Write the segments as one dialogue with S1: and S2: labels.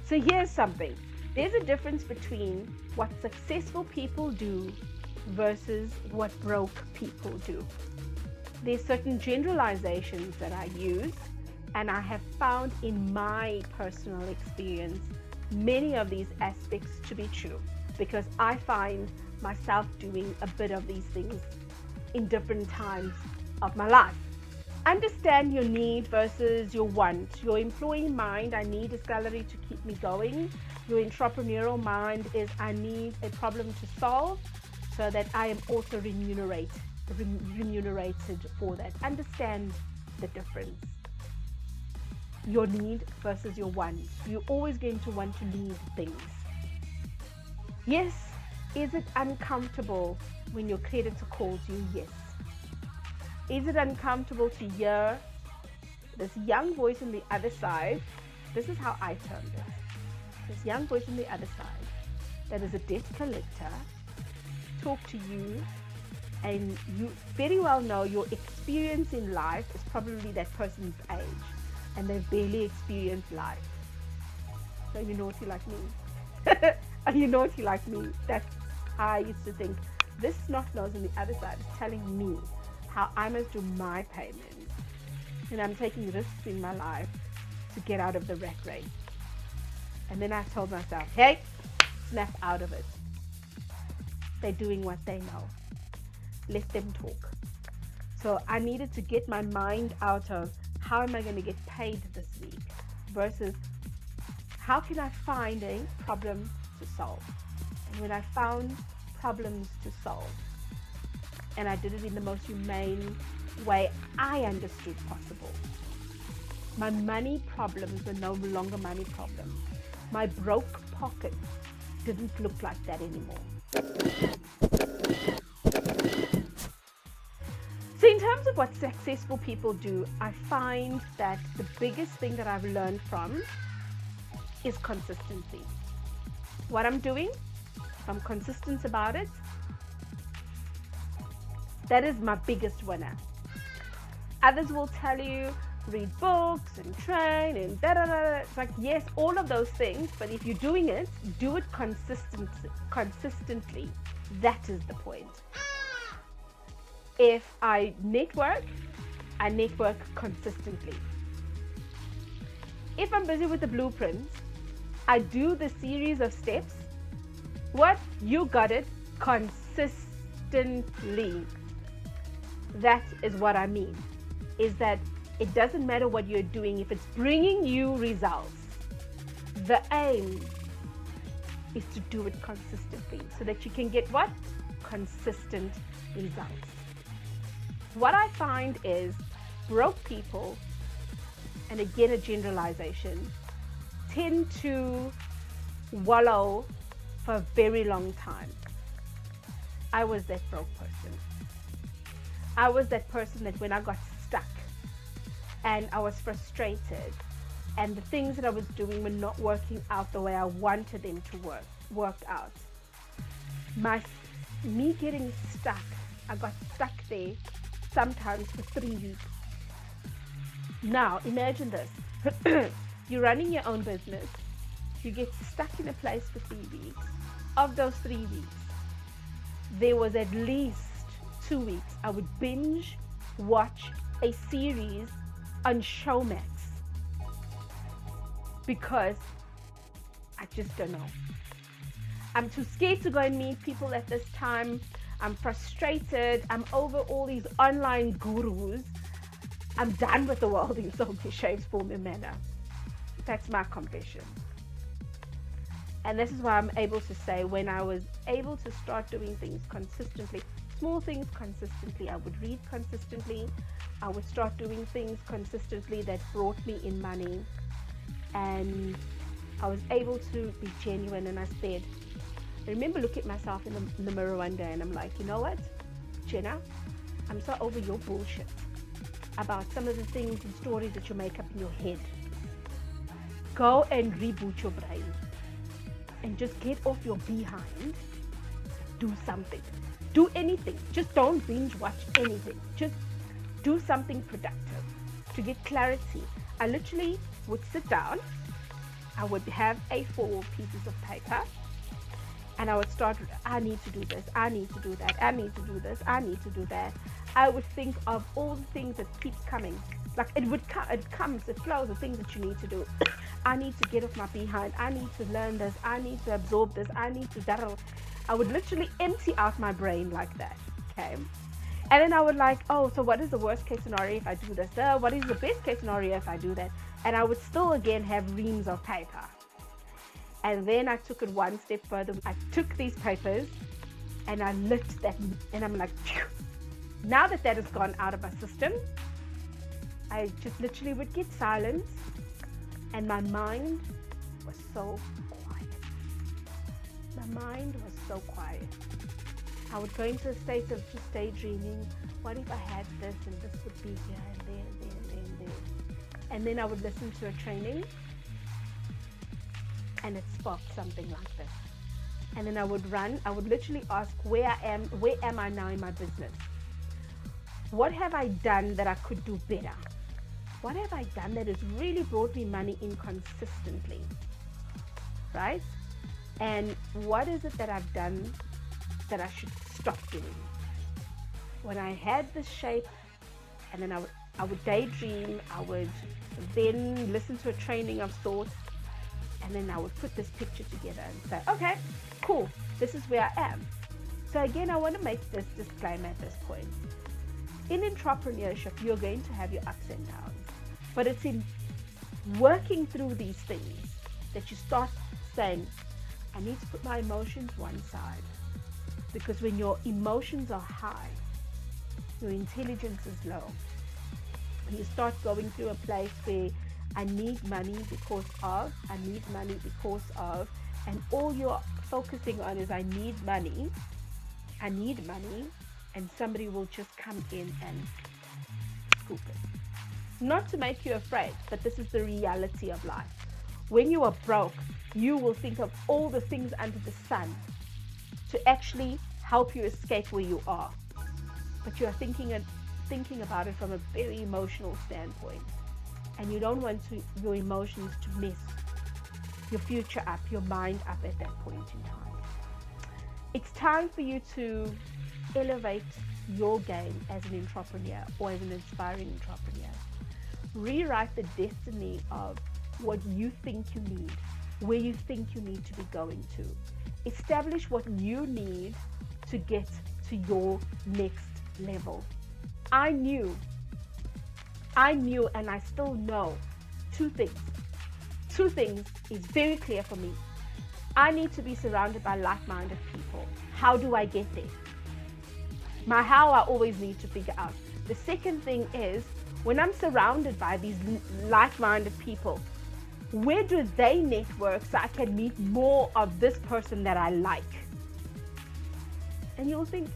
S1: So here's something. There's a difference between what successful people do versus what broke people do. There's certain generalizations that I use, and I have found in my personal experience many of these aspects to be true, because I find myself doing a bit of these things in different times of my life. Understand your need versus your want. Your employee mind, I need a salary to keep me going. Your entrepreneurial mind is, I need a problem to solve so that I am also remunerated for that. Understand the difference. Your need versus your want. You're always going to want to need things. Yes, is it uncomfortable when your creditor calls you? Yes. Is it uncomfortable to hear this young voice on the other side? This is how I termed it. This young voice on the other side that is a debt collector talk to you, and you very well know your experience in life is probably that person's age, and they've barely experienced life. So you're naughty like me. Are you naughty like me? That's how I used to think. This snot-nose on the other side is telling me how I must do my payments, and I'm taking risks in my life to get out of the rat race. And then I told myself, hey, snap out of it. They're doing what they know. Let them talk. So I needed to get my mind out of how am I going to get paid this week versus how can I find a problem to solve. And when I found problems to solve, and I did it in the most humane way I understood possible, my money problems were no longer money problems. My broke pocket didn't look like that anymore. So in terms of what successful people do, I find that the biggest thing that I've learned from is consistency. What I'm doing, if I'm consistent about it, that is my biggest winner. Others will tell you, read books and train and da-da-da. It's like, yes, all of those things, but if you're doing it, do it consistently. That is the point. If I network consistently. If I'm busy with the blueprints, I do the series of steps. What? You got it. Consistently. That is what I mean. Is that it doesn't matter what you're doing if it's bringing you results. The aim is to do it consistently so that you can get what? Consistent results. What I find is broke people, and again a generalization, tend to wallow for a very long time. I was that broke person. I was that person that when I got stuck and I was frustrated and the things that I was doing were not working out the way I wanted them to work out. Me getting stuck, I got stuck there sometimes for 3 weeks. Now imagine this. You're running your own business. You get stuck in a place for 3 weeks. Of those 3 weeks, there was at least 2 weeks I would binge watch a series on Showmax because I just don't know. I'm too scared to go and meet people at this time. I'm frustrated. I'm over all these online gurus. I'm done with the world in so many shapes, form, and manner. That's my confession. And this is why I'm able to say when I was able to start doing things consistently, small things consistently, I would read consistently, I would start doing things consistently that brought me in money, and I was able to be genuine. And I said, I remember looking at myself in the mirror one day and I'm like, you know what, Jenna, I'm so over your bullshit about some of the things and stories that you make up in your head. Go and reboot your brain and just get off your behind. Do something. Do anything. Just don't binge watch anything. Just do something productive to get clarity. I literally would sit down. I would have A4 pieces of paper, and I would start, I need to do this, I need to do that, I need to do this, I need to do that. I would think of all the things that keeps coming. Like it would come, it comes, it flows, the things that you need to do. I need to get off my behind, I need to learn this, I need to absorb this, I need to that. I would literally empty out my brain like that, okay? And then I would like, oh, so what is the worst case scenario if I do this? What is the best case scenario if I do that? And I would still again have reams of paper. And then I took it one step further. I took these papers and I lit that, and I'm like, phew. Now that that has gone out of my system, I just literally would get silent, and my mind was so quiet. My mind was so quiet. I would go into a state of just daydreaming. What if I had this, and this would be here and there and there and there and there. And then I would listen to a training, and it sparked something like this. And then I would run. I would literally ask, where am I now in my business? What have I done that I could do better? What have I done that has really brought me money in consistently? Right? And what is it that I've done that I should stop doing? When I had this shape, and then I would daydream, I would then listen to a training of sorts, and then I would put this picture together and say, okay, cool, this is where I am. So again, I want to make this disclaimer at this point. In entrepreneurship, you're going to have your ups and downs, but it's in working through these things that you start saying, I need to put my emotions one side, because when your emotions are high, your intelligence is low. You start going through a place where I need money because of, and all you're focusing on is I need money, and somebody will just come in and scoop it. Not to make you afraid, but this is the reality of life. When you are broke, you will think of all the things under the sun to actually help you escape where you are. But you are thinking about it from a very emotional standpoint. And you don't want your emotions to mess your future up, your mind up at that point in time. It's time for you to elevate your game as an entrepreneur or as an inspiring entrepreneur. Rewrite the destiny of what you think you need, where you think you need to be going to. Establish what you need to get to your next level. I knew, and I still know two things. Two things is very clear for me. I need to be surrounded by like-minded people. How do I get there? My how I always need to figure out. The second thing is, when I'm surrounded by these like-minded people, where do they network so I can meet more of this person that I like? And you'll think,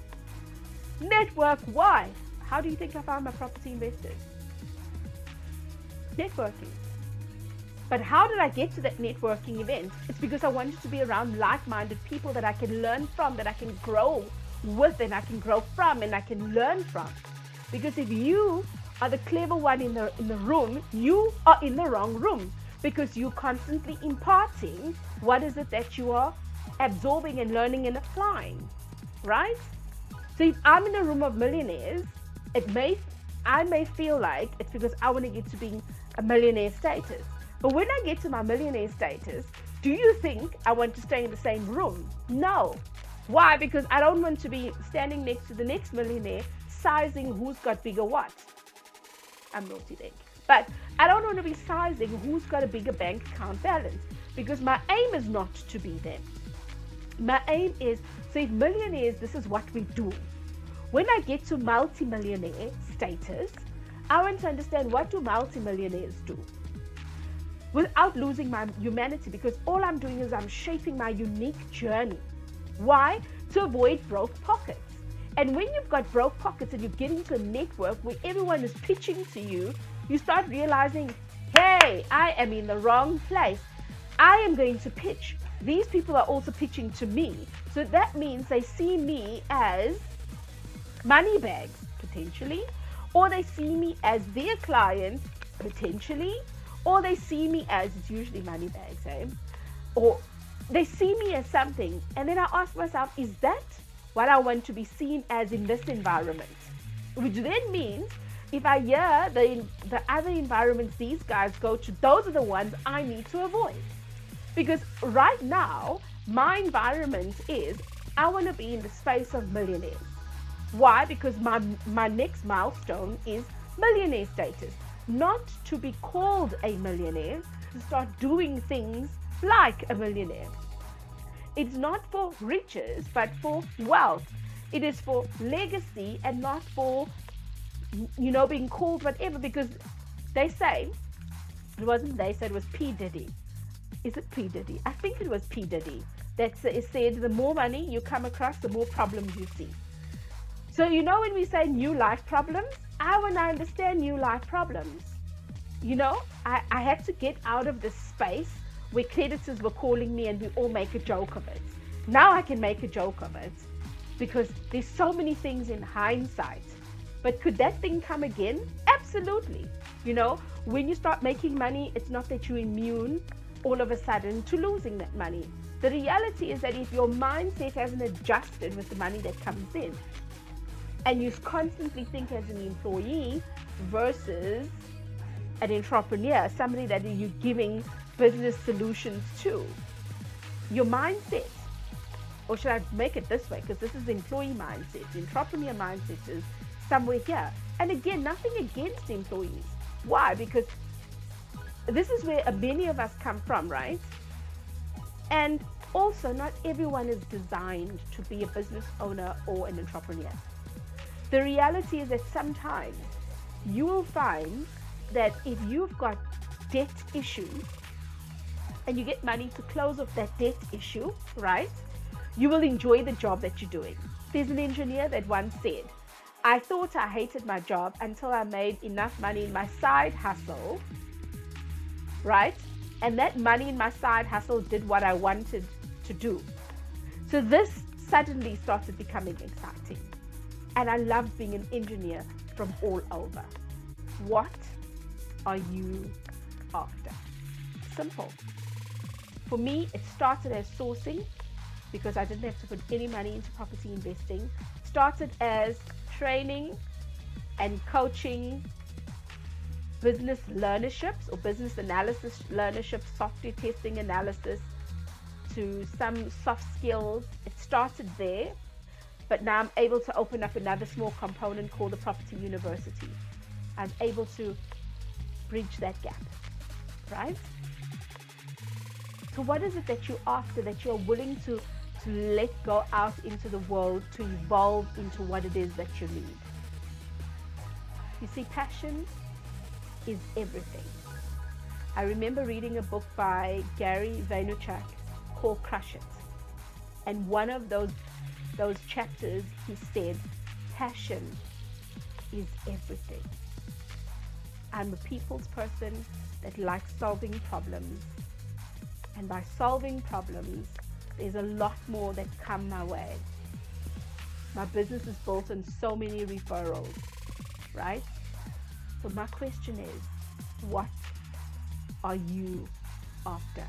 S1: network, why? How do you think I found my property investors? Networking. But how did I get to that networking event? It's because I wanted to be around like-minded people that I can learn from, that I can grow with, and I can grow from, and I can learn from. Because if you are the clever one in the room, you are in the wrong room, because you're constantly imparting what is it that you are absorbing and learning and applying, right? So if I'm in a room of millionaires, I may feel like it's because I want to get to being a millionaire status. But when I get to my millionaire status, do you think I want to stay in the same room? No. Why? Because I don't want to be standing next to the next millionaire sizing who's got bigger what. I'm naughty there. But I don't want to be sizing who's got a bigger bank account balance, because my aim is not to be them. My aim is, so if millionaires, this is what we do. When I get to multi-millionaire status, I want to understand, what do multi-millionaires do? Without losing my humanity, because all I'm doing is I'm shaping my unique journey. Why? To avoid broke pockets. And when you've got broke pockets and you get into a network where everyone is pitching to you, you start realizing, hey, I am in the wrong place. I am going to pitch. These people are also pitching to me. So that means they see me as money bags, potentially, or they see me as their client, potentially, or they see me as, it's usually money bags, eh? Or they see me as something, and then I ask myself, is that what I want to be seen as in this environment? Which then means if I hear the other environments these guys go to, those are the ones I need to avoid. Because right now, my environment is, I want to be in the space of millionaires. Why? Because my next milestone is millionaire status. Not to be called a millionaire, to start doing things like a millionaire. It's not for riches, but for wealth. It is for legacy and not for, being called whatever. Because they say, it wasn't they said, it was P. Diddy. Is it P. Diddy? I think it was P. Diddy that said, the more money you come across, the more problems you see. So, when we say new life problems, I want to understand new life problems. I had to get out of this space where creditors were calling me and we all make a joke of it. Now I can make a joke of it because there's so many things in hindsight. But could that thing come again? Absolutely. When you start making money, it's not that you're immune all of a sudden to losing that money. The reality is that if your mindset hasn't adjusted with the money that comes in, and you constantly think as an employee versus an entrepreneur, somebody that you're giving business solutions to, your mindset, or should I make it this way, because this is the employee mindset. The entrepreneur mindset is somewhere here. And again, nothing against employees. Why? Because this is where many of us come from, right? And also, not everyone is designed to be a business owner or an entrepreneur. The reality is that sometimes you will find that if you've got debt issues and you get money to close off that debt issue, right, you will enjoy the job that you're doing. There's an engineer that once said, I thought I hated my job until I made enough money in my side hustle, right? And that money in my side hustle did what I wanted to do. So this suddenly started becoming exciting. And I loved being an engineer from all over. What are you after? Simple. For me, it started as sourcing because I didn't have to put any money into property investing. Started as training and coaching, business learnerships or business analysis learnerships, software testing analysis, to some soft skills. It started there. But now I'm able to open up another small component called the Property University. I'm able to bridge that gap, right? So what is it that you're after, that you're willing to let go out into the world to evolve into what it is that you need? You see, passion is everything. I remember reading a book by Gary Vaynerchuk called Crush It. And one of those chapters, he said, passion is everything. I'm a people's person that likes solving problems. And by solving problems, there's a lot more that come my way. My business is built on so many referrals, right? So my question is, what are you after?